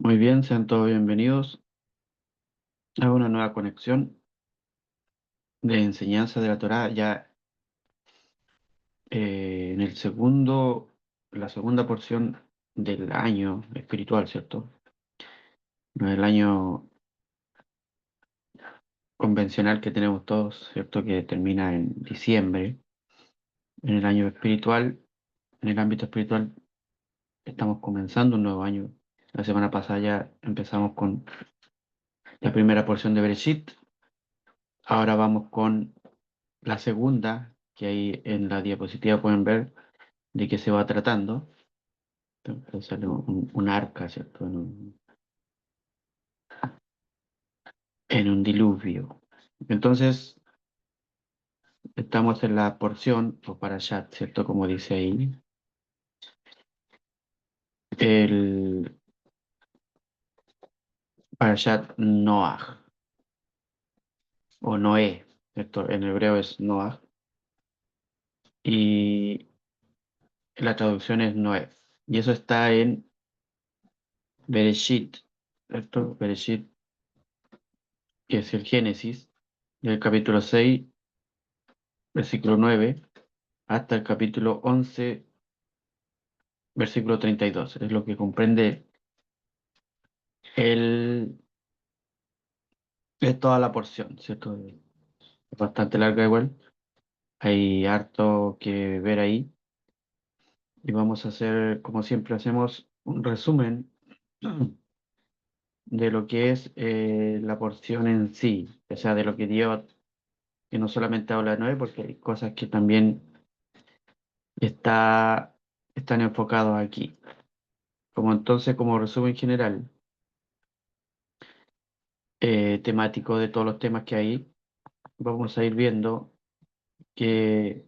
Muy bien, sean todos bienvenidos a una nueva conexión de enseñanza de la Torá, ya en la segunda porción del año espiritual, ¿cierto? No es el año convencional que tenemos todos, ¿cierto? Que termina en diciembre. En el año espiritual, en el ámbito espiritual, estamos comenzando un nuevo año. La semana pasada ya empezamos con la primera porción de Bereshit. Ahora vamos con la segunda, que ahí en la diapositiva pueden ver de qué se va tratando. Entonces sale un arca, ¿cierto? En un diluvio. Entonces, estamos en la porción, o parashat, ¿cierto? Como dice ahí, el parashat Noach, o Noé, ¿cierto? En hebreo es Noach, y la traducción es Noé. Y eso está en Bereshit, ¿cierto? Bereshit, que es el Génesis, del capítulo 6 versículo 9 hasta el capítulo 11 versículo 32. Es lo que comprende el, es toda la porción, ¿cierto? Es bastante larga igual. Hay harto que ver ahí. Y vamos a hacer, como siempre hacemos, un resumen de lo que es la porción en sí. O sea, de lo que dio, que no solamente habla de Noé, porque hay cosas que también está, están enfocados aquí. Como entonces, como resumen general, temático de todos los temas que hay, vamos a ir viendo que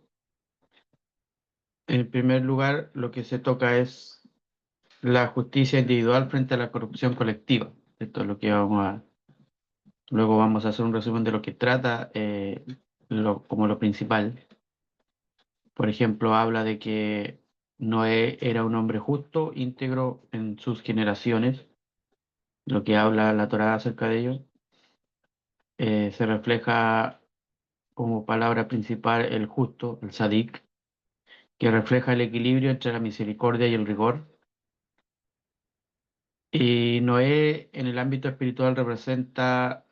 en primer lugar lo que se toca es la justicia individual frente a la corrupción colectiva. Esto es lo que luego vamos a hacer un resumen de lo que trata como lo principal. Por ejemplo, habla de que Noé era un hombre justo, íntegro en sus generaciones, lo que habla la Torá acerca de ello. Se refleja como palabra principal el justo, el sadik, que refleja el equilibrio entre la misericordia y el rigor. Y Noé en el ámbito espiritual representa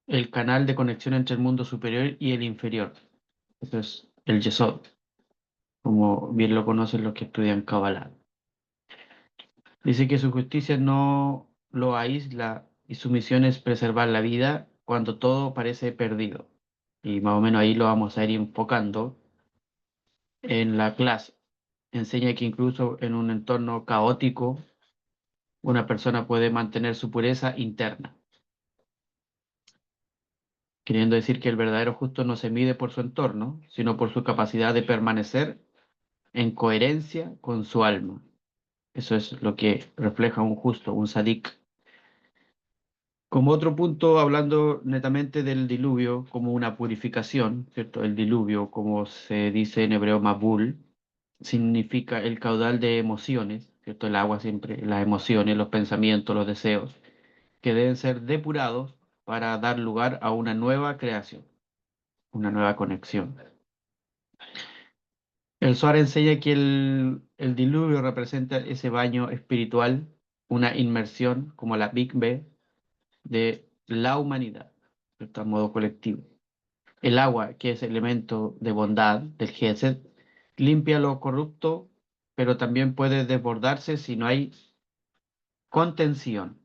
el canal de conexión entre el mundo superior y el inferior. Eso es el Yesod, como bien lo conocen los que estudian Kabbalah. Dice que su justicia no lo aísla y su misión es preservar la vida cuando todo parece perdido. Y más o menos ahí lo vamos a ir enfocando en la clase. Enseña que incluso en un entorno caótico, una persona puede mantener su pureza interna, queriendo decir que el verdadero justo no se mide por su entorno, sino por su capacidad de permanecer en coherencia con su alma. Eso es lo que refleja un justo, un sadik. Como otro punto, hablando netamente del diluvio como una purificación, ¿cierto? El diluvio, como se dice en hebreo mabul, significa el caudal de emociones, ¿cierto? El agua siempre, las emociones, los pensamientos, los deseos, que deben ser depurados para dar lugar a una nueva creación, una nueva conexión. El Zohar enseña que el diluvio representa ese baño espiritual, una inmersión como la Big B de la humanidad, ¿cierto? A modo colectivo. El agua, que es elemento de bondad del Gesed, limpia lo corrupto, pero también puede desbordarse si no hay contención,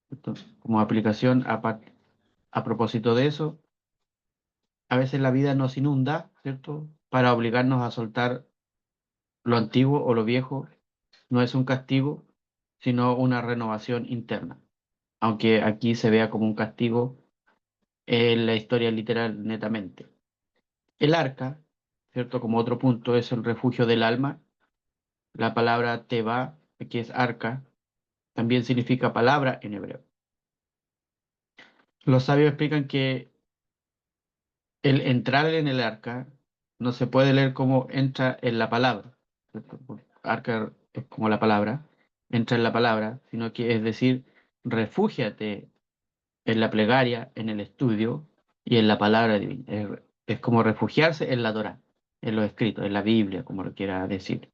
¿cierto? Como aplicación a propósito de eso, a veces la vida nos inunda, ¿cierto? Para obligarnos a soltar lo antiguo o lo viejo. No es un castigo, sino una renovación interna. Aunque aquí se vea como un castigo en la historia literal netamente. El arca, ¿cierto? Como otro punto, es el refugio del alma. La palabra teba, que es arca, también significa palabra en hebreo. Los sabios explican que el entrar en el arca no se puede leer como entra en la palabra, ¿cierto? Arca es como la palabra, entra en la palabra, sino que es decir, refúgiate en la plegaria, en el estudio y en la palabra divina. Es como refugiarse en la Torá, en los escritos, en la Biblia, como lo quiera decir.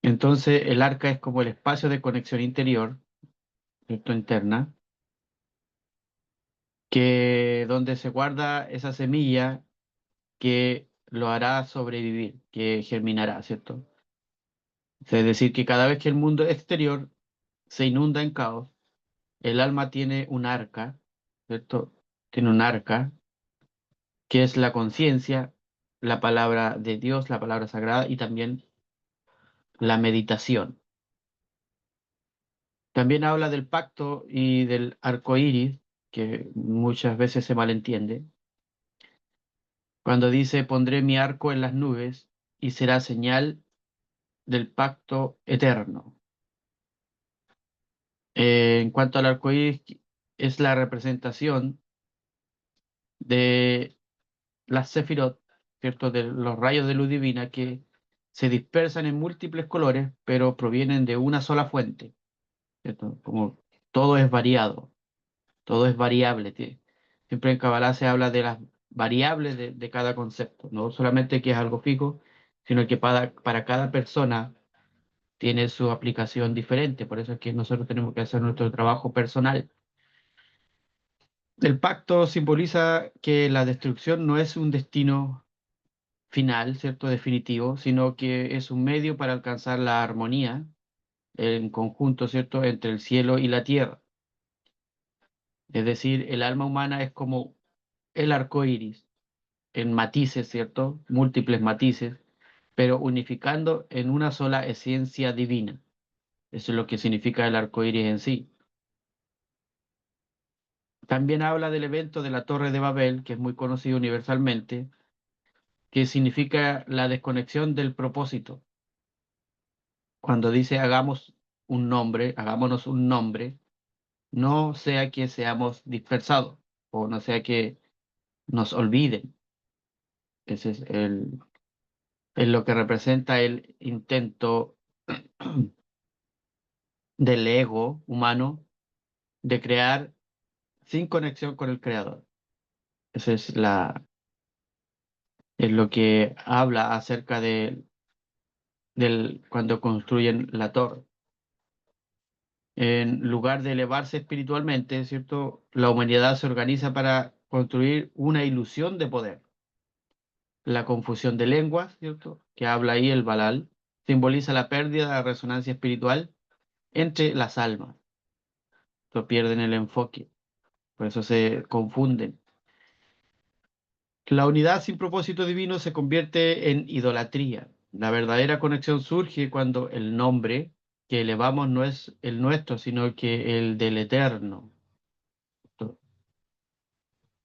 Entonces, el arca es como el espacio de conexión interior, ¿cierto? Interna, que donde se guarda esa semilla que lo hará sobrevivir, que germinará, ¿cierto? Es decir, que cada vez que el mundo exterior se inunda en caos, el alma tiene un arca, ¿cierto? Tiene un arca, que es la conciencia, la palabra de Dios, la palabra sagrada y también la meditación. También habla del pacto y del arco iris, que muchas veces se malentiende, cuando dice: pondré mi arco en las nubes y será señal del pacto eterno. En cuanto al arco iris, es la representación de las sefirot, ¿cierto? De los rayos de luz divina que se dispersan en múltiples colores, pero provienen de una sola fuente, ¿cierto? Como todo es variado, todo es variable. Siempre en Kabbalah se habla de las variables de cada concepto, no solamente que es algo fijo, sino que para cada persona tiene su aplicación diferente. Por eso es que nosotros tenemos que hacer nuestro trabajo personal. El pacto simboliza que la destrucción no es un destino final, ¿cierto? Definitivo, sino que es un medio para alcanzar la armonía en conjunto, ¿cierto? Entre el cielo y la tierra. Es decir, el alma humana es como el arco iris, en matices, ¿cierto? Múltiples matices, pero unificando en una sola esencia divina. Eso es lo que significa el arco iris en sí. También habla del evento de la Torre de Babel, que es muy conocido universalmente, que significa la desconexión del propósito. Cuando dice hagamos un nombre, hagámonos un nombre, no sea que seamos dispersados o no sea que nos olviden. Ese es lo que representa el intento del ego humano de crear sin conexión con el creador. Ese es lo que habla acerca del cuando construyen la torre. En lugar de elevarse espiritualmente, ¿cierto? La humanidad se organiza para construir una ilusión de poder. La confusión de lenguas, ¿cierto? Que habla ahí el Balal, simboliza la pérdida de la resonancia espiritual entre las almas. Lo pierden el enfoque, por eso se confunden. La unidad sin propósito divino se convierte en idolatría. La verdadera conexión surge cuando el nombre que elevamos no es el nuestro, sino que el del Eterno.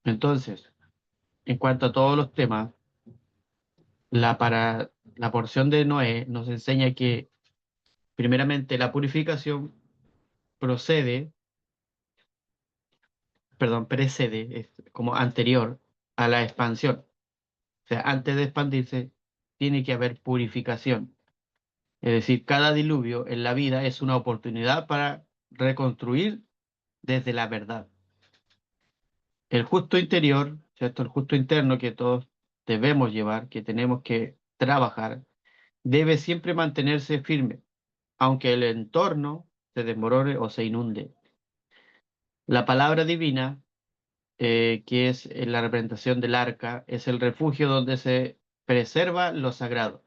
Entonces, en cuanto a todos los temas, la porción de Noé nos enseña que primeramente la purificación procede, perdón, precede, es como anterior a la expansión. O sea, antes de expandirse, tiene que haber purificación. Es decir, cada diluvio en la vida es una oportunidad para reconstruir desde la verdad. El justo interior, ¿cierto? El justo interno que todos debemos llevar, que tenemos que trabajar, debe siempre mantenerse firme, aunque el entorno se desmorone o se inunde. La palabra divina, que es la representación del arca, es el refugio donde se preserva lo sagrado.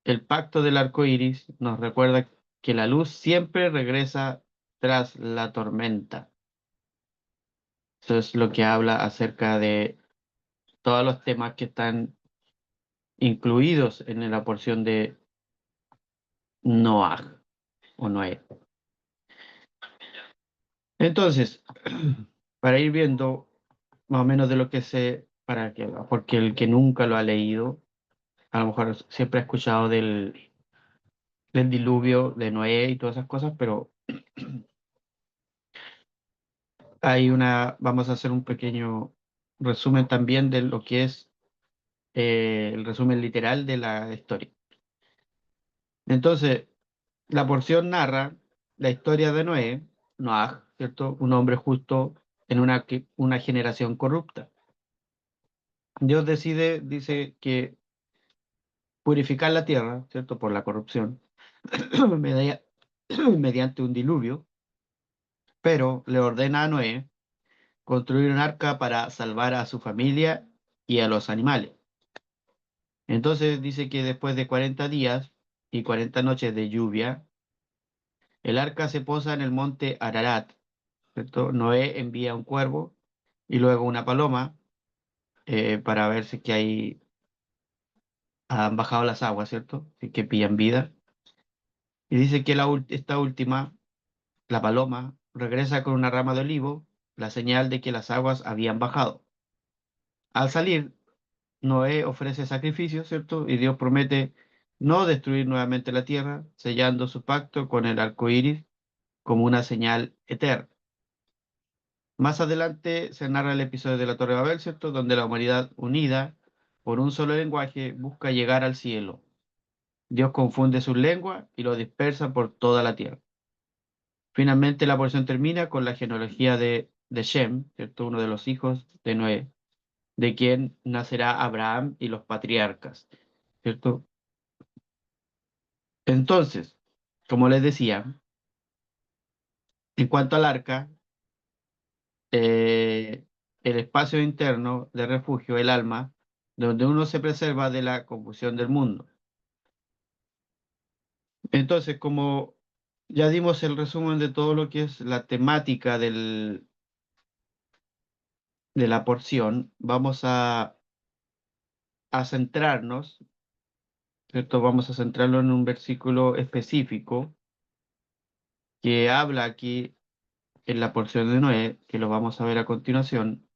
El pacto del arco iris nos recuerda que la luz siempre regresa tras la tormenta. Eso es lo que habla acerca de todos los temas que están incluidos en la porción de Noah o Noé. Entonces, para ir viendo más o menos de lo que sé, porque el que nunca lo ha leído, a lo mejor siempre ha escuchado del diluvio de Noé y todas esas cosas, pero vamos a hacer un pequeño resumen también de lo que es el resumen literal de la historia. Entonces, la porción narra la historia de Noé, Noaj, ¿cierto? Un hombre justo en una generación corrupta. Dios decide, dice que purificar la tierra, ¿cierto? Por la corrupción, media- mediante un diluvio, pero le ordena a Noé construir un arca para salvar a su familia y a los animales. Entonces dice que después de 40 días y 40 noches de lluvia, el arca se posa en el monte Ararat, ¿cierto? Noé envía un cuervo y luego una paloma para ver si que ahí han bajado las aguas, ¿cierto? Si que pillan vida. Y dice que esta última, la paloma, regresa con una rama de olivo, la señal de que las aguas habían bajado. Al salir, Noé ofrece sacrificios, ¿cierto? Y Dios promete no destruir nuevamente la tierra, sellando su pacto con el arco iris como una señal eterna. Más adelante se narra el episodio de la Torre de Babel, ¿cierto? Donde la humanidad unida por un solo lenguaje busca llegar al cielo. Dios confunde sus lenguas y lo dispersa por toda la tierra. Finalmente la porción termina con la genealogía de Shem, ¿cierto? Uno de los hijos de Noé, de quien nacerá Abraham y los patriarcas, ¿cierto? Entonces, como les decía, en cuanto al arca, eh, el espacio interno de refugio, el alma, donde uno se preserva de la confusión del mundo. Entonces, como ya dimos el resumen de todo lo que es la temática de la porción, vamos a centrarnos, ¿cierto? Vamos a centrarlo en un versículo específico que habla aquí en la porción de Noé, que lo vamos a ver a continuación,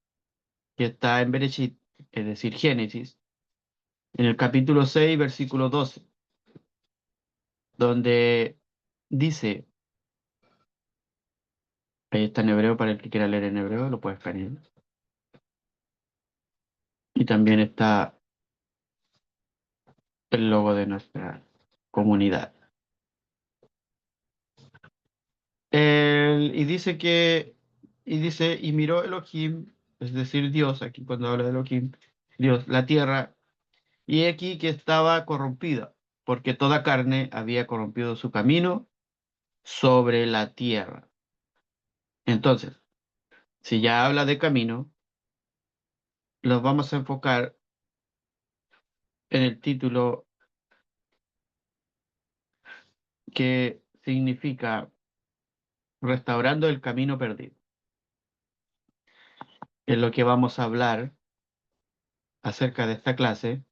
que está en Bereshit, es decir, Génesis, en el capítulo 6 versículo 12, donde dice, ahí está en hebreo para el que quiera leer en hebreo, lo puede escanear, y también está el logo de nuestra comunidad. Y miró Elohim, es decir, Dios, aquí cuando habla de Elohim, Dios, la tierra, y he aquí que estaba corrompida, porque toda carne había corrompido su camino sobre la tierra. Entonces, si ya habla de camino, los vamos a enfocar en el título que significa Restaurando el camino perdido. Es lo que vamos a hablar acerca de esta clase,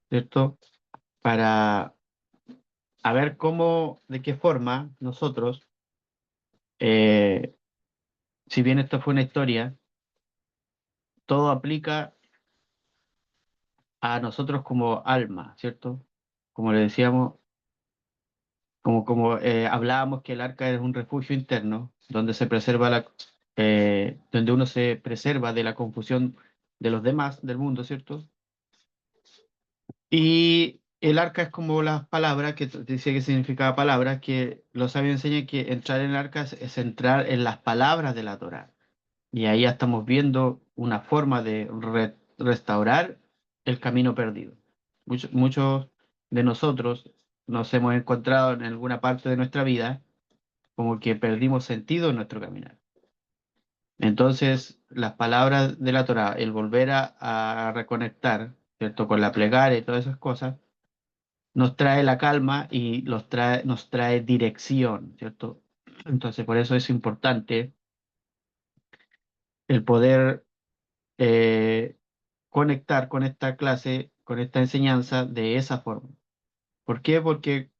¿cierto? Para a ver cómo, de qué forma nosotros, eh, si bien esto fue una historia, todo aplica a nosotros como alma, ¿cierto? Como le decíamos, como hablábamos que el arca es un refugio interno donde se preserva donde uno se preserva de la confusión de los demás del mundo, ¿cierto? Y el arca es como las palabras, que decía que significaba palabras, que los sabios enseñan que entrar en el arca es entrar en las palabras de la Torá. Y ahí ya estamos viendo una forma de restaurar el camino perdido. Muchos de nosotros nos hemos encontrado en alguna parte de nuestra vida como que perdimos sentido en nuestro caminar. Entonces, las palabras de la Torá, el volver a reconectar, ¿cierto? Con la plegaria y todas esas cosas, nos trae la calma y nos trae dirección, ¿cierto? Entonces, por eso es importante el poder eh, conectar con esta clase, con esta enseñanza de esa forma. ¿Por qué? Porque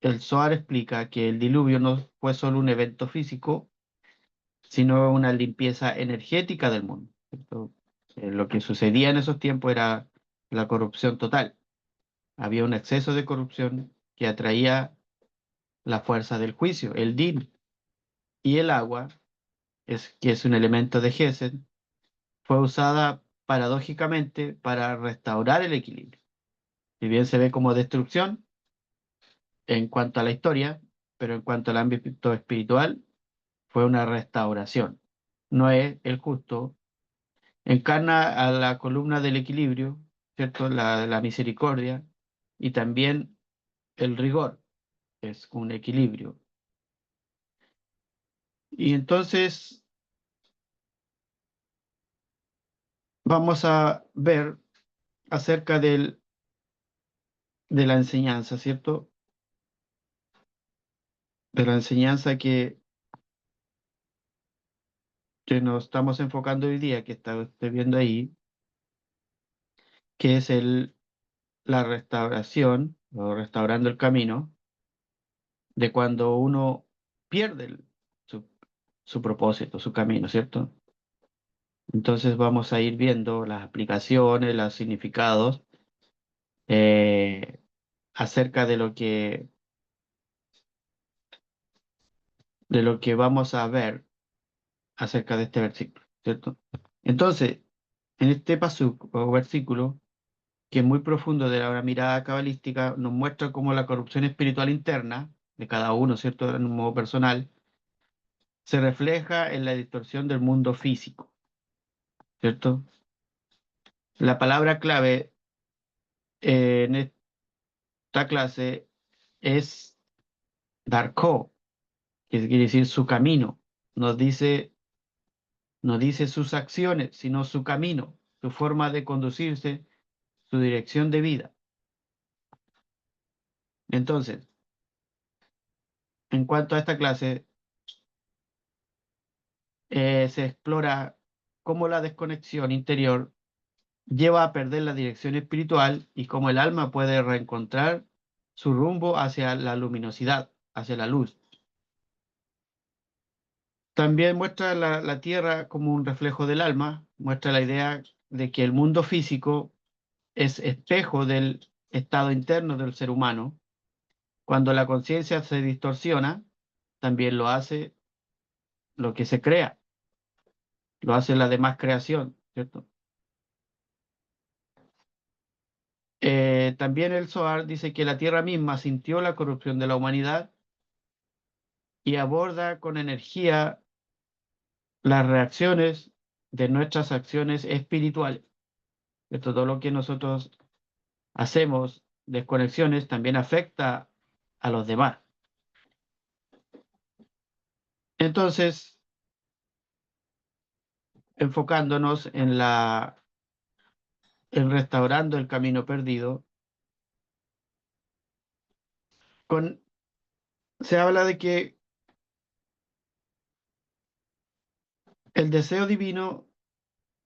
el Zohar explica que el diluvio no fue solo un evento físico, sino una limpieza energética del mundo, ¿cierto? Lo que sucedía en esos tiempos era la corrupción total. Había un exceso de corrupción que atraía la fuerza del juicio, el din, y el agua, que es un elemento de Gesed, fue usada paradójicamente para restaurar el equilibrio. Si bien se ve como destrucción en cuanto a la historia, pero en cuanto al ámbito espiritual, fue una restauración. Noé, el justo, encarna a la columna del equilibrio, ¿cierto? La misericordia y también el rigor, es un equilibrio. Y entonces vamos a ver acerca de la enseñanza, ¿cierto? De la enseñanza que nos estamos enfocando hoy día, que está usted viendo ahí, que es la restauración o restaurando el camino de cuando uno pierde su, su propósito, su camino, ¿cierto? Entonces vamos a ir viendo las aplicaciones, los significados eh, acerca de lo que vamos a ver acerca de este versículo, ¿cierto? Entonces, en este pasuk o versículo, que es muy profundo de la mirada cabalística, nos muestra cómo la corrupción espiritual interna de cada uno, ¿cierto? En un modo personal, se refleja en la distorsión del mundo físico, ¿cierto? La palabra clave en esta clase es darko, que quiere decir su camino. Nos dice, no dice sus acciones, sino su camino, su forma de conducirse, su dirección de vida. Entonces, en cuanto a esta clase, se explora cómo la desconexión interior lleva a perder la dirección espiritual y cómo el alma puede reencontrar su rumbo hacia la luminosidad, hacia la luz. También muestra la tierra como un reflejo del alma, muestra la idea de que el mundo físico es espejo del estado interno del ser humano. Cuando la conciencia se distorsiona, también lo hace lo que se crea, lo hace la demás creación, ¿cierto? También el Zohar dice que la tierra misma sintió la corrupción de la humanidad y aborda con energía las reacciones de nuestras acciones espirituales. Esto, todo lo que nosotros hacemos, desconexiones, también afecta a los demás. Entonces, enfocándonos en restaurando el camino perdido, con, se habla de que el deseo divino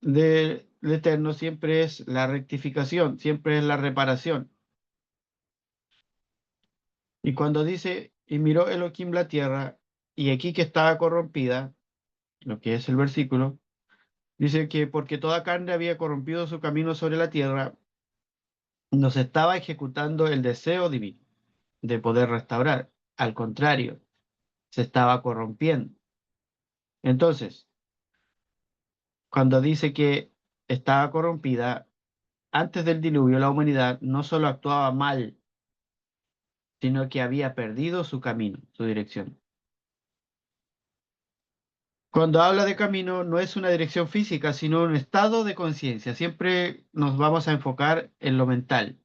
del Eterno siempre es la rectificación, siempre es la reparación. Y cuando dice, y miró Elohim la tierra, y aquí que estaba corrompida, lo que es el versículo, dice que porque toda carne había corrompido su camino sobre la tierra, nos estaba ejecutando el deseo divino de poder restaurar. Al contrario, se estaba corrompiendo. Entonces, cuando dice que estaba corrompida, antes del diluvio la humanidad no solo actuaba mal, sino que había perdido su camino, su dirección. Cuando habla de camino, no es una dirección física, sino un estado de conciencia. Siempre nos vamos a enfocar en lo mental,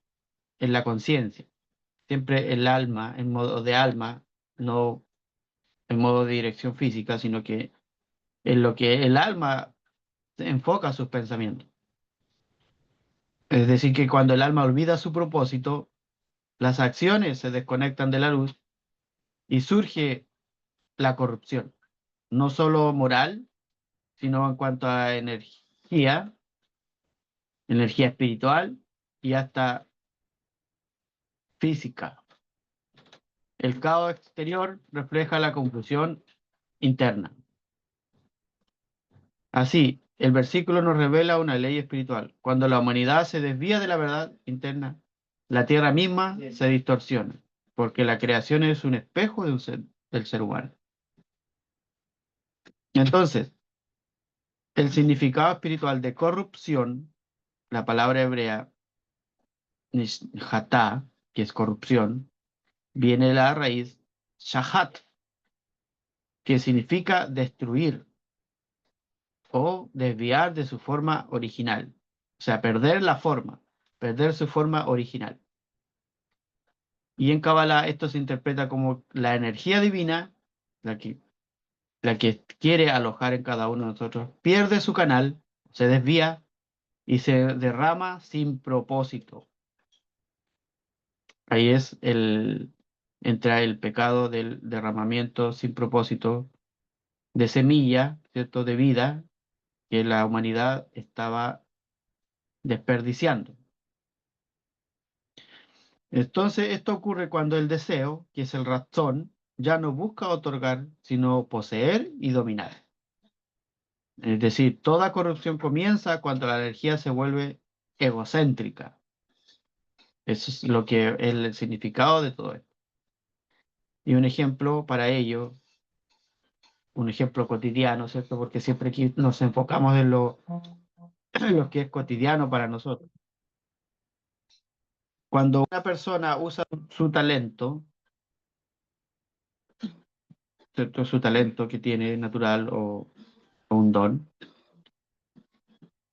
en la conciencia. Siempre el alma, en modo de alma, no en modo de dirección física, sino que en lo que el alma enfoca sus pensamientos. Es decir, que cuando el alma olvida su propósito, las acciones se desconectan de la luz y surge la corrupción, no solo moral, sino en cuanto a energía, energía espiritual y hasta física. El caos exterior refleja la confusión interna. Así, el versículo nos revela una ley espiritual. Cuando la humanidad se desvía de la verdad interna, la tierra misma se distorsiona, porque la creación es un espejo del ser humano. Entonces, el significado espiritual de corrupción, la palabra hebrea, Nishatá, que es corrupción, viene de la raíz shahat, que significa destruir o desviar de su forma original. O sea, perder la forma, perder su forma original. Y en Kabbalah esto se interpreta como la energía divina, la que, la que quiere alojar en cada uno de nosotros, pierde su canal, se desvía y se derrama sin propósito. Ahí entra el pecado del derramamiento sin propósito de semilla, ¿cierto? De vida que la humanidad estaba desperdiciando. Entonces, esto ocurre cuando el deseo, que es el razón, ya no busca otorgar, sino poseer y dominar. Es decir, toda corrupción comienza cuando la energía se vuelve egocéntrica. Eso es lo que es el significado de todo esto. Y un ejemplo para ello, un ejemplo cotidiano, ¿cierto? Porque siempre aquí nos enfocamos en lo que es cotidiano para nosotros. Cuando una persona usa su talento, ¿cierto? Su talento que tiene natural o un don,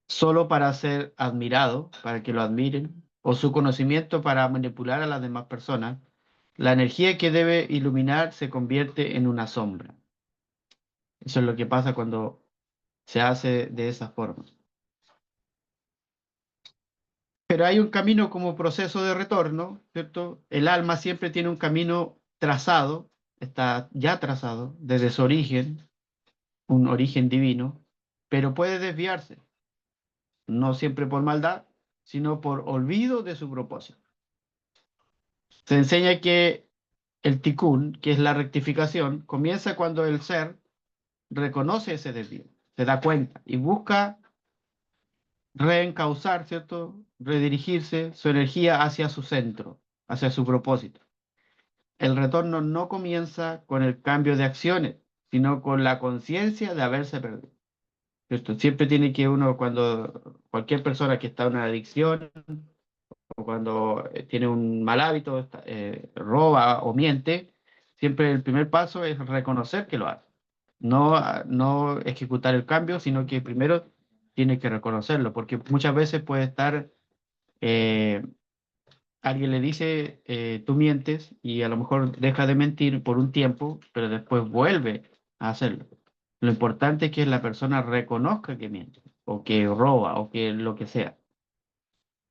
solo para ser admirado, para que lo admiren, o su conocimiento para manipular a las demás personas, la energía que debe iluminar se convierte en una sombra. Eso es lo que pasa cuando se hace de esa forma. Pero hay un camino como proceso de retorno, ¿cierto? El alma siempre tiene un camino trazado, está ya trazado desde su origen, un origen divino, pero puede desviarse, no siempre por maldad, sino por olvido de su propósito. Se enseña que el tikkun, que es la rectificación, comienza cuando el ser reconoce ese desvío, se da cuenta y busca reencauzar, ¿cierto? Redirigirse su energía hacia su centro, hacia su propósito. El retorno no comienza con el cambio de acciones, sino con la conciencia de haberse perdido. ¿Cierto? Siempre tiene que uno, cuando cualquier persona que está en una adicción o cuando tiene un mal hábito, roba o miente, siempre el primer paso es reconocer que lo hace. No, no ejecutar el cambio, sino que primero tiene que reconocerlo, porque muchas veces puede estar, eh, alguien le dice, tú mientes y a lo mejor deja de mentir por un tiempo, pero después vuelve a hacerlo. Lo importante es que la persona reconozca que miente, o que roba, o que lo que sea.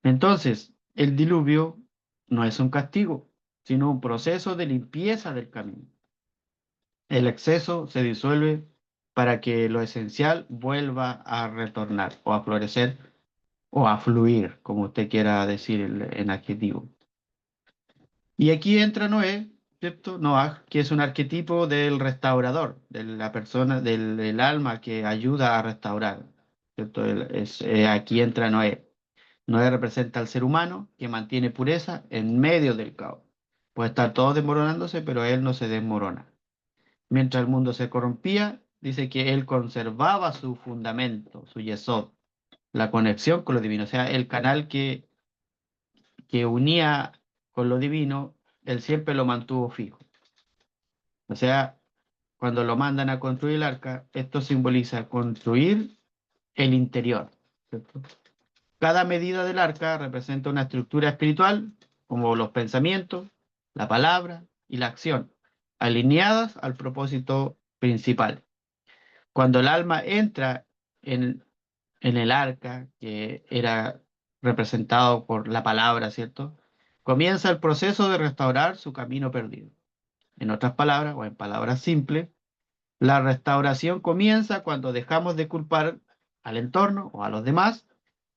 Entonces, el diluvio no es un castigo, sino un proceso de limpieza del camino. El exceso se disuelve para que lo esencial vuelva a retornar o a florecer o a fluir, como usted quiera decir en adjetivo. Y aquí entra Noé, ¿cierto? Noah, que es un arquetipo del restaurador, de la persona, del alma que ayuda a restaurar, ¿cierto? Aquí entra Noé. Noé representa al ser humano que mantiene pureza en medio del caos. Puede estar todo desmoronándose, pero él no se desmorona. Mientras el mundo se corrompía, dice que él conservaba su fundamento, su yesod, la conexión con lo divino, o sea, el canal que unía con lo divino, él siempre lo mantuvo fijo. O sea, cuando lo mandan a construir el arca, esto simboliza construir el interior, ¿cierto? Cada medida del arca representa una estructura espiritual, como los pensamientos, la palabra y la acción, alineadas al propósito principal. Cuando el alma entra en, en el arca, que era representado por la palabra, ¿cierto? Comienza el proceso de restaurar su camino perdido. En otras palabras, o en palabras simples, la restauración comienza cuando dejamos de culpar al entorno o a los demás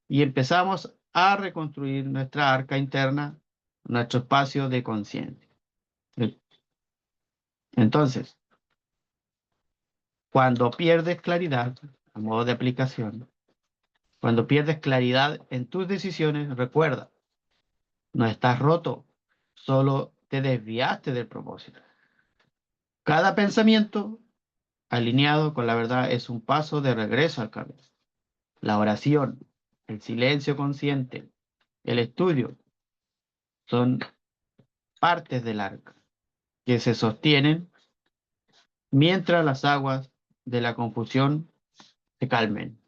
y empezamos a reconstruir nuestra arca interna, nuestro espacio de conciencia. Entonces, cuando pierdes claridad, a modo de aplicación, cuando pierdes claridad en tus decisiones, recuerda, no estás roto, solo te desviaste del propósito. Cada pensamiento alineado con la verdad es un paso de regreso al camino. La oración, el silencio consciente, el estudio son partes del arca que se sostienen mientras las aguas de la confusión se calmen.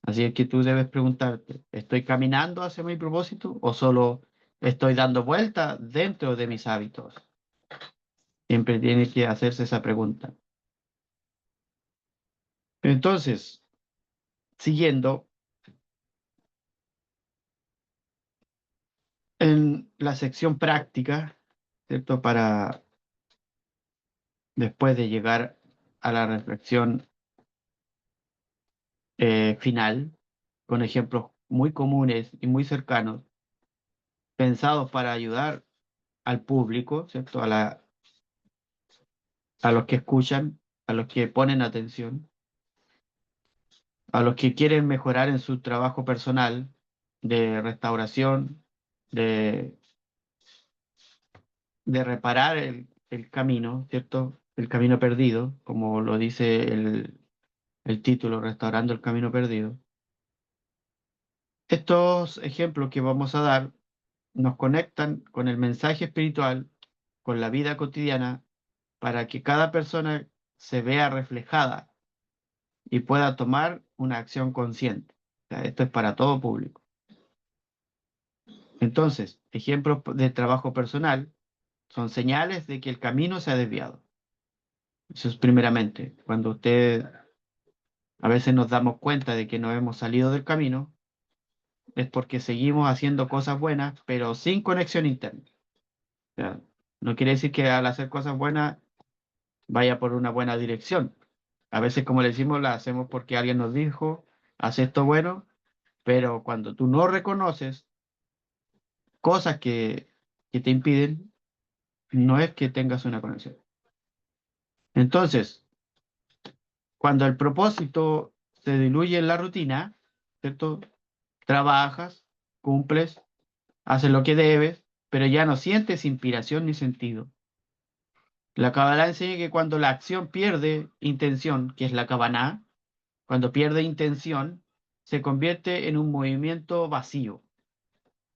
Así es que tú debes preguntarte, ¿estoy caminando hacia mi propósito o solo estoy dando vueltas dentro de mis hábitos? Siempre tiene que hacerse esa pregunta. Entonces, siguiendo, en la sección práctica, ¿cierto? Para después de llegar a la reflexión final, con ejemplos muy comunes y muy cercanos, pensados para ayudar al público, ¿cierto? A los que escuchan, a los que ponen atención, a los que quieren mejorar en su trabajo personal de restauración, de, de reparar el camino, ¿cierto? El camino perdido, como lo dice el título, Restaurando el Camino Perdido. Estos ejemplos que vamos a dar nos conectan con el mensaje espiritual, con la vida cotidiana, para que cada persona se vea reflejada y pueda tomar una acción consciente. O sea, esto es para todo público. Entonces, ejemplos de trabajo personal son señales de que el camino se ha desviado. Eso es primeramente. Cuando usted a veces nos damos cuenta de que no hemos salido del camino, es porque seguimos haciendo cosas buenas, pero sin conexión interna. O sea, no quiere decir que al hacer cosas buenas vaya por una buena dirección. A veces, como le decimos, la hacemos porque alguien nos dijo, haz esto bueno, pero cuando tú no reconoces cosas que te impiden, no es que tengas una conexión. Entonces, cuando el propósito se diluye en la rutina, ¿cierto? Trabajas, cumples, haces lo que debes, pero ya no sientes inspiración ni sentido. La Kabbalah enseña que cuando la acción pierde intención, que es la Kavaná, cuando pierde intención, se convierte en un movimiento vacío,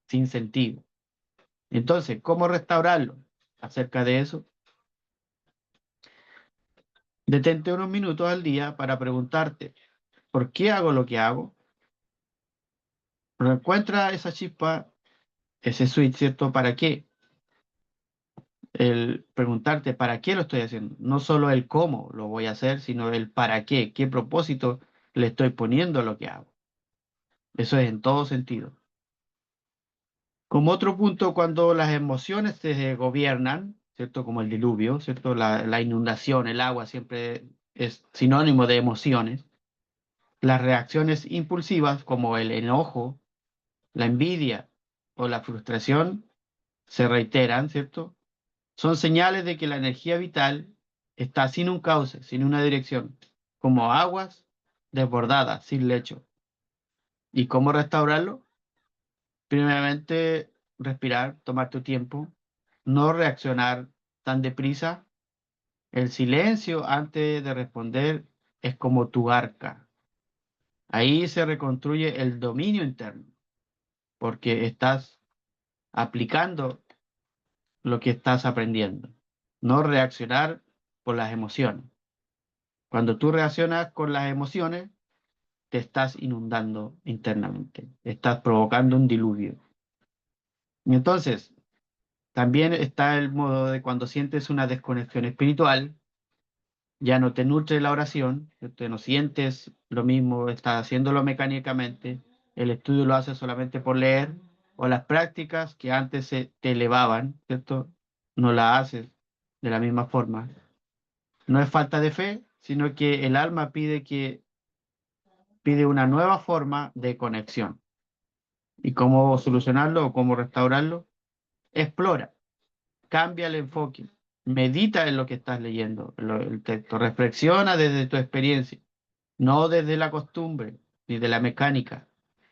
sin sentido. Entonces, ¿cómo restaurarlo? Acerca de eso, detente unos minutos al día para preguntarte, ¿por qué hago lo que hago? Pero encuentra esa chispa, ese switch, ¿cierto? ¿Para qué? El preguntarte, ¿para qué lo estoy haciendo? No solo el cómo lo voy a hacer, sino el para qué propósito le estoy poniendo a lo que hago. Eso es en todo sentido. Como otro punto, cuando las emociones se gobiernan, ¿cierto? Como el diluvio, ¿cierto? La inundación, el agua siempre es sinónimo de emociones. Las reacciones impulsivas, como el enojo, la envidia o la frustración, se reiteran, ¿cierto? Son señales de que la energía vital está sin un cauce, sin una dirección, como aguas desbordadas, sin lecho. ¿Y cómo restaurarlo? Primeramente, respirar, tomar tu tiempo, no reaccionar tan deprisa. El silencio antes de responder es como tu arca. Ahí se reconstruye el dominio interno, porque estás aplicando lo que estás aprendiendo. No reaccionar por las emociones. Cuando tú reaccionas con las emociones, te estás inundando internamente, estás provocando un diluvio. Y entonces, también está el modo de cuando sientes una desconexión espiritual, ya no te nutre la oración, te no sientes lo mismo, estás haciéndolo mecánicamente, el estudio lo haces solamente por leer, o las prácticas que antes te elevaban, ¿cierto? No las haces de la misma forma. No es falta de fe, sino que el alma pide una nueva forma de conexión. ¿Y cómo solucionarlo o cómo restaurarlo? Explora, cambia el enfoque, medita en lo que estás leyendo, el texto, reflexiona desde tu experiencia, no desde la costumbre ni de la mecánica.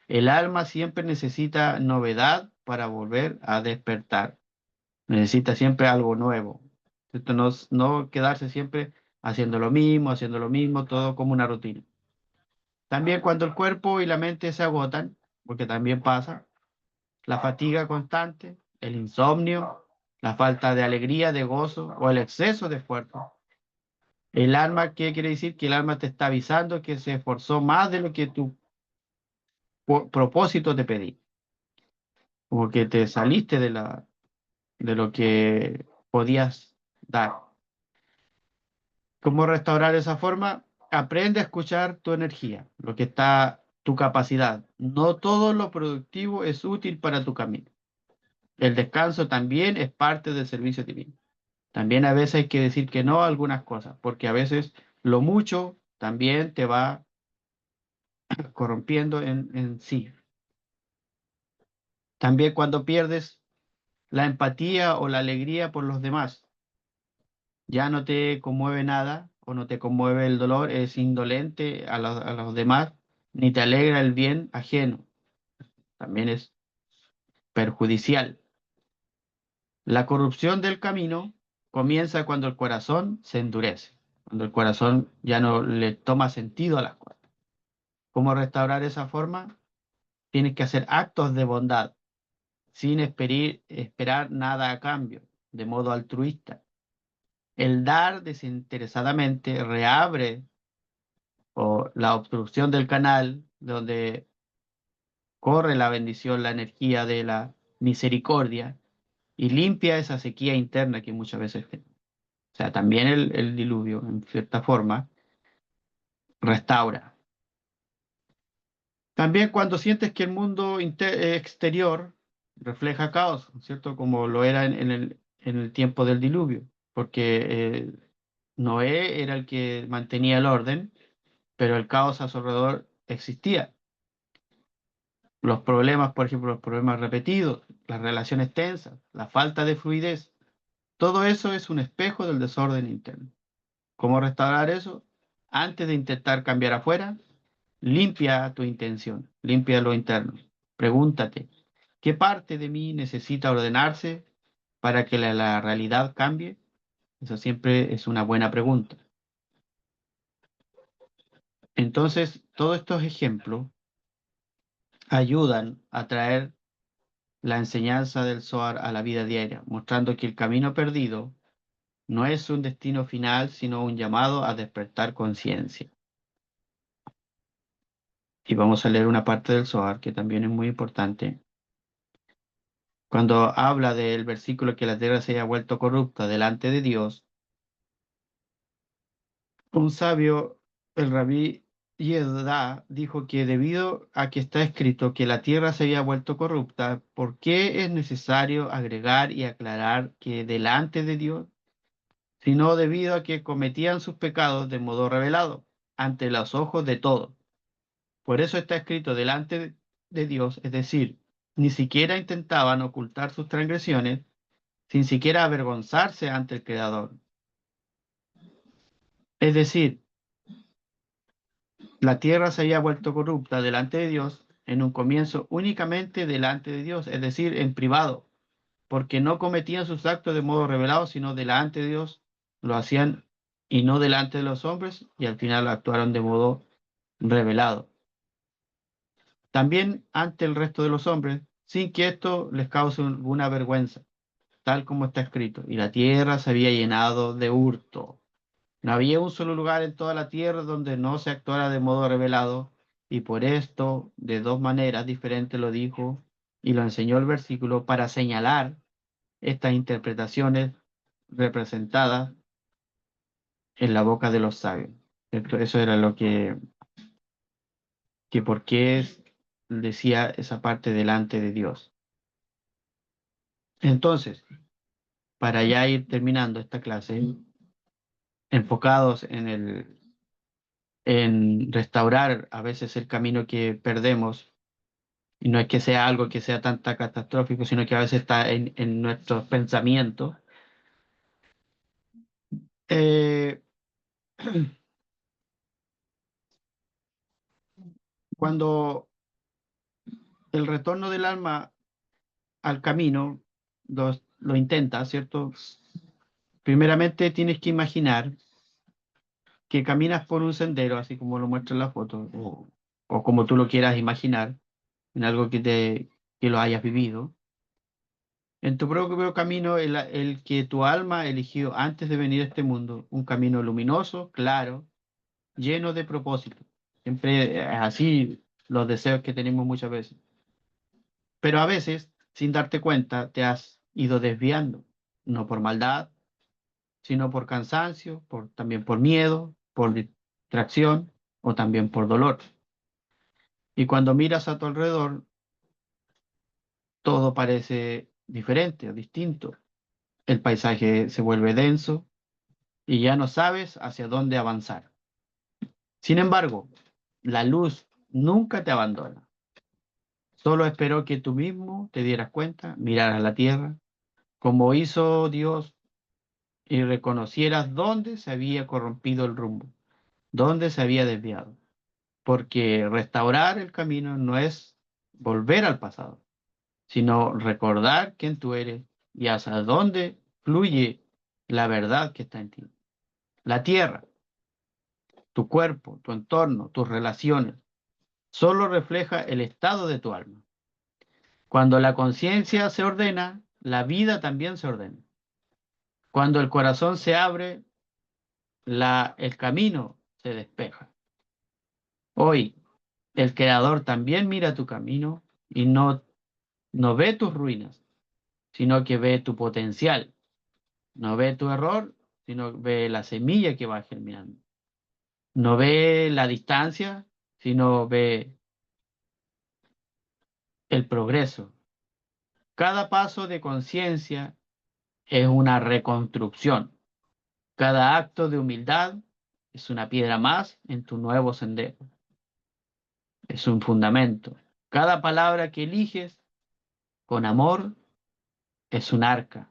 El alma siempre necesita novedad para volver a despertar. Necesita siempre algo nuevo. Esto no quedarse siempre haciendo lo mismo, todo como una rutina. También cuando el cuerpo y la mente se agotan, porque también pasa, la fatiga constante, el insomnio, la falta de alegría, de gozo o el exceso de esfuerzo. El alma, ¿qué quiere decir? Que el alma te está avisando que se esforzó más de lo que tu propósito te pedí. Como que te saliste de lo que podías dar. ¿Cómo restaurar esa forma? Aprende a escuchar tu energía, lo que está, tu capacidad. No todo lo productivo es útil para tu camino. El descanso también es parte del servicio divino. También a veces hay que decir que no a algunas cosas, porque a veces lo mucho también te va corrompiendo en sí. También cuando pierdes la empatía o la alegría por los demás, ya no te conmueve nada o no te conmueve el dolor, es indolente a los demás, ni te alegra el bien ajeno, también es perjudicial. La corrupción del camino comienza cuando el corazón se endurece, cuando el corazón ya no le toma sentido a las cosas. ¿Cómo restaurar esa forma? Tienes que hacer actos de bondad sin esperar nada a cambio, de modo altruista. El dar desinteresadamente reabre o la obstrucción del canal donde corre la bendición, la energía de la misericordia y limpia esa sequía interna que muchas veces tenemos. O sea, también el diluvio, en cierta forma, restaura. También cuando sientes que el mundo exterior refleja caos, ¿cierto? Como lo era en el tiempo del diluvio, porque Noé era el que mantenía el orden, pero el caos a su alrededor existía. Los problemas, por ejemplo, los problemas repetidos, las relaciones tensas, la falta de fluidez, todo eso es un espejo del desorden interno. ¿Cómo restaurar eso? Antes de intentar cambiar afuera, limpia tu intención, limpia lo interno. Pregúntate, ¿qué parte de mí necesita ordenarse para que la realidad cambie? Eso siempre es una buena pregunta. Entonces, todos estos ejemplos ayudan a traer la enseñanza del Zohar a la vida diaria, mostrando que el camino perdido no es un destino final, sino un llamado a despertar conciencia. Y vamos a leer una parte del Zohar que también es muy importante. Cuando habla del versículo que la tierra se haya vuelto corrupta delante de Dios, un sabio, el rabí Yehudá, dijo que debido a que está escrito que la tierra se había vuelto corrupta, ¿por qué es necesario agregar y aclarar que delante de Dios? Sino debido a que cometían sus pecados de modo revelado, ante los ojos de todos. Por eso está escrito delante de Dios, es decir, ni siquiera intentaban ocultar sus transgresiones, sin siquiera avergonzarse ante el Creador. Es decir, la tierra se había vuelto corrupta delante de Dios en un comienzo únicamente delante de Dios, es decir, en privado, porque no cometían sus actos de modo revelado, sino delante de Dios, lo hacían y no delante de los hombres, y al final actuaron de modo revelado. También ante el resto de los hombres, sin que esto les cause alguna vergüenza, tal como está escrito, y la tierra se había llenado de hurto. No había un solo lugar en toda la tierra donde no se actuara de modo revelado, y por esto, de dos maneras diferentes lo dijo y lo enseñó el versículo para señalar estas interpretaciones representadas en la boca de los sabios. Eso era lo que por qué decía esa parte delante de Dios. Entonces, para ya ir terminando esta clase, enfocados en restaurar a veces el camino que perdemos, y no es que sea algo que sea tan catastrófico, sino que a veces está en nuestros pensamientos. Eh, Cuando el retorno del alma al camino lo intenta, ¿cierto? Primeramente tienes que imaginar que caminas por un sendero, así como lo muestra en la foto, o como tú lo quieras imaginar, en algo que lo hayas vivido. En tu propio camino, el que tu alma eligió antes de venir a este mundo, un camino luminoso, claro, lleno de propósito. Siempre es así los deseos que tenemos muchas veces. Pero a veces, sin darte cuenta, te has ido desviando, no por maldad, sino por cansancio, también por miedo, por distracción o también por dolor. Y cuando miras a tu alrededor, todo parece diferente o distinto. El paisaje se vuelve denso y ya no sabes hacia dónde avanzar. Sin embargo, la luz nunca te abandona. Solo esperó que tú mismo te dieras cuenta, miraras la tierra, como hizo Dios, y reconocieras dónde se había corrompido el rumbo, dónde se había desviado. Porque restaurar el camino no es volver al pasado, sino recordar quién tú eres y hacia dónde fluye la verdad que está en ti. La tierra, tu cuerpo, tu entorno, tus relaciones, solo refleja el estado de tu alma. Cuando la conciencia se ordena, la vida también se ordena. Cuando el corazón se abre, el camino se despeja. Hoy, el Creador también mira tu camino y no ve tus ruinas, sino que ve tu potencial. No ve tu error, sino ve la semilla que va germinando. No ve la distancia, sino ve el progreso. Cada paso de conciencia es una reconstrucción. Cada acto de humildad es una piedra más en tu nuevo sendero. Es un fundamento. Cada palabra que eliges con amor es un arca,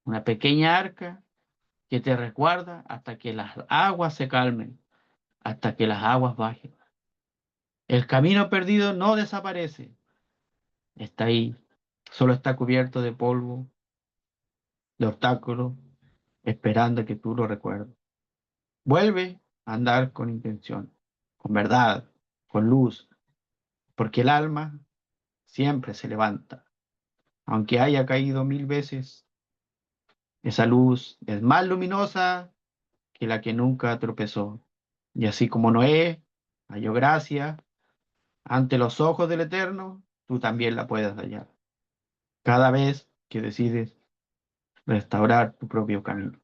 una pequeña arca que te recuerda hasta que las aguas se calmen, hasta que las aguas bajen. El camino perdido no desaparece, está ahí, solo está cubierto de polvo, de obstáculos, esperando que tú lo recuerdes. Vuelve a andar con intención, con verdad, con luz, porque el alma siempre se levanta. Aunque haya caído 1000 veces, esa luz es más luminosa que la que nunca tropezó. Y así como Noé halló gracia ante los ojos del Eterno, tú también la puedes hallar. Cada vez que decides restaurar tu propio camino.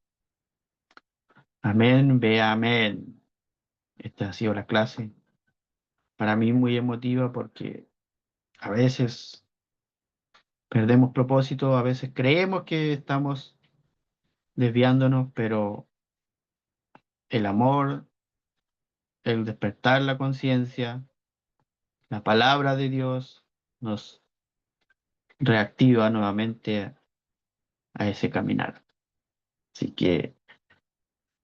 Amén, ve amén. Esta ha sido la clase. Para mí muy emotiva porque a veces perdemos propósito, a veces creemos que estamos desviándonos, pero el amor, el despertar la conciencia, la palabra de Dios nos reactiva nuevamente a ese caminar. Así que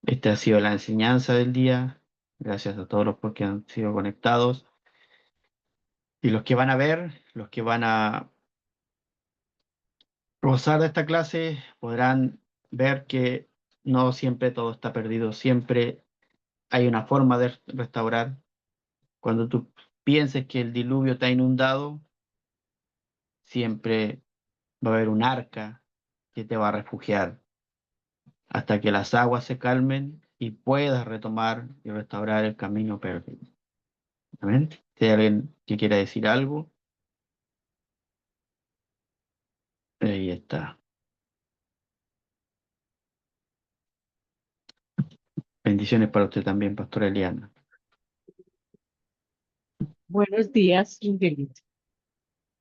esta ha sido la enseñanza del día. Gracias a todos los que han sido conectados y los que van a ver, los que van a gozar de esta clase podrán ver que no siempre todo está perdido, siempre hay una forma de restaurar. Cuando tú pienses que el diluvio te ha inundado, siempre va a haber un arca que te va a refugiar hasta que las aguas se calmen y puedas retomar y restaurar el camino perdido. Amén. Si hay alguien que quiera decir algo, ahí está. Bendiciones para usted también, Pastora Eliana. Buenos días, Miguelito.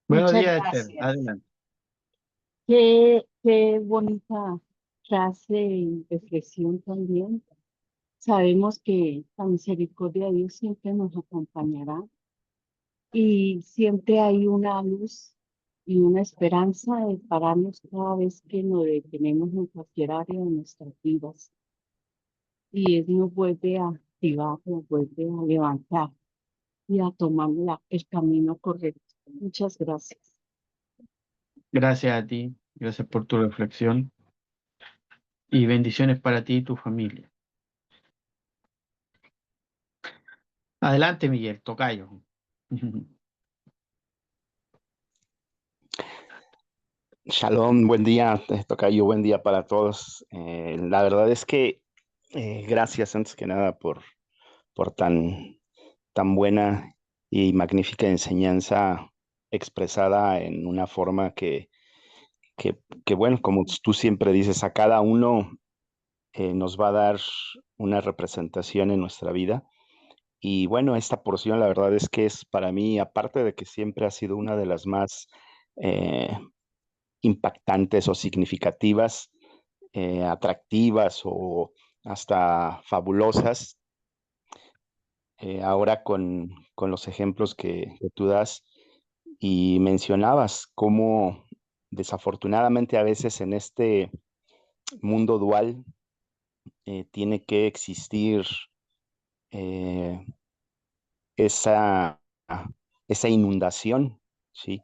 Buenos Muchas días, Esther. gracias. Adelante. Qué bonita frase y reflexión también. Sabemos que la misericordia de Dios siempre nos acompañará y siempre hay una luz y una esperanza de pararnos cada vez que nos detenemos en cualquier área de nuestras vidas. Y Él nos vuelve a activar, nos vuelve a levantar y a tomar el camino correcto. Muchas gracias. Gracias a ti. Gracias por tu reflexión. Y bendiciones para ti y tu familia. Adelante, Miguel, tocayo. Shalom, buen día, tocayo, buen día para todos. La verdad es que gracias antes que nada por tan buena y magnífica enseñanza expresada en una forma que, bueno, como tú siempre dices, a cada uno nos va a dar una representación en nuestra vida. Y bueno, esta porción la verdad es que es para mí, aparte de que siempre ha sido una de las más eh, impactantes o significativas, atractivas o hasta fabulosas. Ahora con los ejemplos que tú das y mencionabas cómo desafortunadamente a veces en este mundo dual tiene que existir eh, esa, esa inundación, ¿sí?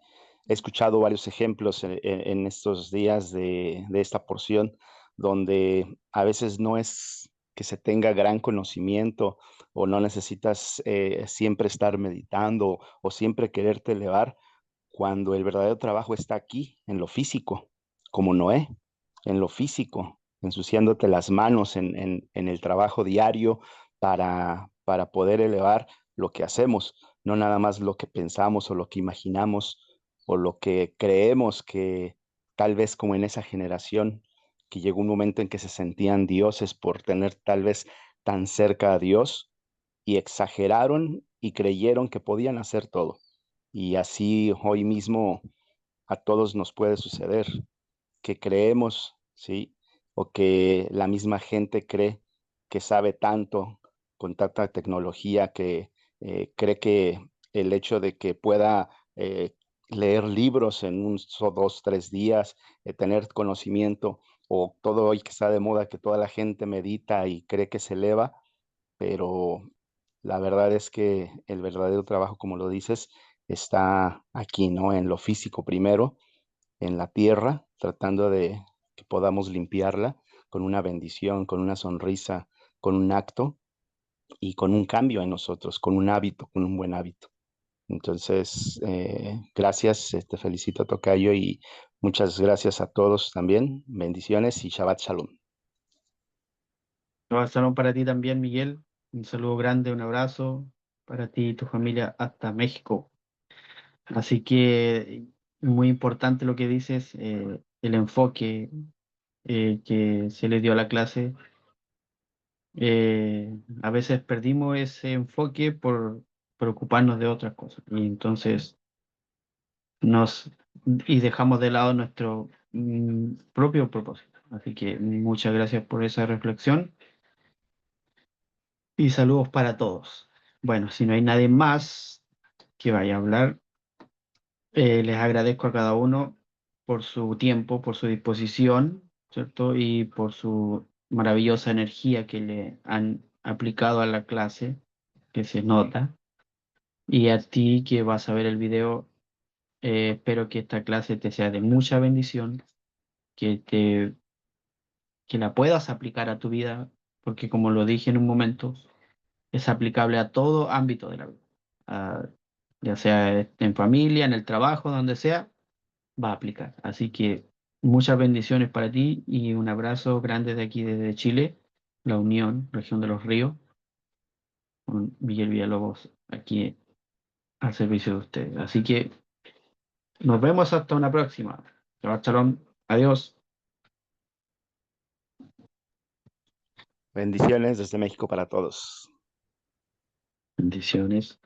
He escuchado varios ejemplos en estos días de esta porción, donde a veces no es que se tenga gran conocimiento o no necesitas siempre estar meditando o siempre quererte elevar, cuando el verdadero trabajo está aquí, en lo físico, como Noé, en lo físico, ensuciándote las manos en el trabajo diario para poder elevar lo que hacemos, no nada más lo que pensamos o lo que imaginamos o lo que creemos que tal vez como en esa generación que llegó un momento en que se sentían dioses por tener tal vez tan cerca a Dios y exageraron y creyeron que podían hacer todo. Y así hoy mismo a todos nos puede suceder que creemos, ¿sí? O que la misma gente cree que sabe tanto con tanta tecnología que cree que el hecho de que pueda leer libros en dos, 3 días, tener conocimiento, o todo hoy que está de moda, que toda la gente medita y cree que se eleva, pero la verdad es que el verdadero trabajo, como lo dices, está aquí, ¿no? En lo físico primero, en la tierra, tratando de que podamos limpiarla con una bendición, con una sonrisa, con un acto y con un cambio en nosotros, con un hábito, con un buen hábito. Entonces, gracias, te felicito, Tocayo, y muchas gracias a todos también. Bendiciones y Shabbat Shalom. Un saludo para ti también, Miguel. Un saludo grande, un abrazo para ti y tu familia hasta México. Así que muy importante lo que dices, el enfoque que se le dio a la clase. A veces perdimos ese enfoque por preocuparnos de otras cosas y entonces nos y dejamos de lado nuestro propio propósito. Así que muchas gracias por esa reflexión y saludos para todos. Bueno, si no hay nadie más que vaya a hablar, les agradezco a cada uno por su tiempo, por su disposición, ¿cierto? Y por su maravillosa energía que le han aplicado a la clase, que se nota. Y a ti que vas a ver el video, espero que esta clase te sea de mucha bendición, que que la puedas aplicar a tu vida, porque como lo dije en un momento, es aplicable a todo ámbito de la vida. Ah, ya sea en familia, en el trabajo, donde sea, va a aplicar. Así que muchas bendiciones para ti y un abrazo grande de aquí desde Chile, la Unión, región de los Ríos, con Miguel Villalobos aquí al servicio de ustedes. Así que nos vemos hasta una próxima. Shabbat shalom. Adiós. Bendiciones desde México para todos. Bendiciones.